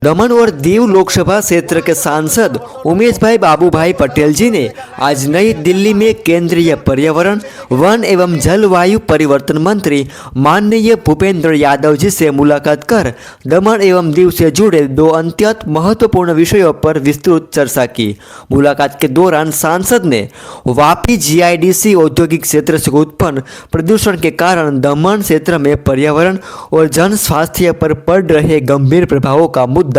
दमन और दीव लोकसभा क्षेत्र के सांसद उमेश भाई बाबूभाई पटेल जी ने आज नई दिल्ली में केंद्रीय पर्यावरण, वन एवं जलवायु परिवर्तन मंत्री माननीय भूपेंद्र यादव जी से मुलाकात कर दमन एवं दीव से जुड़े दो अत्यंत महत्वपूर्ण विषयों पर विस्तृत चर्चा की। मुलाकात के दौरान सांसद ने वापी जीआईडीसी औद्योगिक क्षेत्र से उत्पन्न प्रदूषण के कारण दमन क्षेत्र में पर्यावरण और जन स्वास्थ्य पर पड़ रहे गंभीर प्रभावों का मुद्दा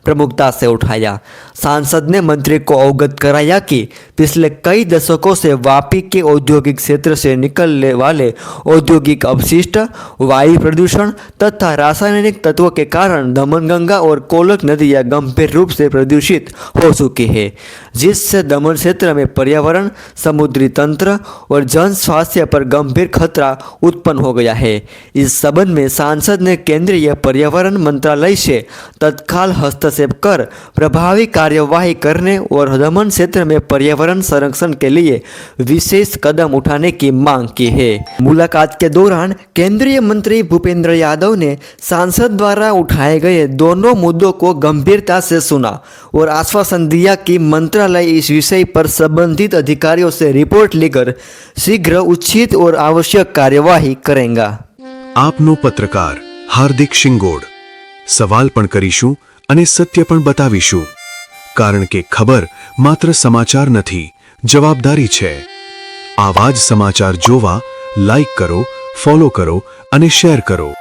प्रमुखता से उठाया। सांसद ने मंत्री को अवगत कराया कि पिछले कई दशकों से वापी के औद्योगिक क्षेत्र से निकलने वाले औद्योगिक अपशिष्ट, वायु प्रदूषण तथा रासायनिक तत्वों के कारण दमनगंगा और कोलक नदियां गंभीर रूप से प्रदूषित हो चुकी है, जिससे दमन क्षेत्र में पर्यावरण, समुद्री तंत्र और जन स्वास्थ्य पर गंभीर खतरा उत्पन्न हो गया है। इस संबंध में सांसद ने केंद्रीय पर्यावरण मंत्रालय से तत्काल हस्तक्षेप कर प्रभावी कार्यवाही करने और दमन क्षेत्र में पर्यावरण संरक्षण के लिए विशेष कदम उठाने की मांग की है। मुलाकात के दौरान केंद्रीय मंत्री भूपेंद्र यादव ने सांसद द्वारा उठाए गए दोनों मुद्दों को गंभीरता से सुना और आश्वासन दिया कि मंत्रालय इस विषय पर संबंधित अधिकारियों से रिपोर्ट लेकर शीघ्र उचित और आवश्यक कार्यवाही करेगा। આપનો પત્રકાર હાર્દિક શિંગોડ સવાલ પણ કરીશું અને સત્ય પણ બતાવીશું, કારણ કે ખબર માત્ર સમાચાર નથી, જવાબદારી છે। આવા જ સમાચાર જોવા લાઈક કરો, ફોલો કરો અને શેર કરો।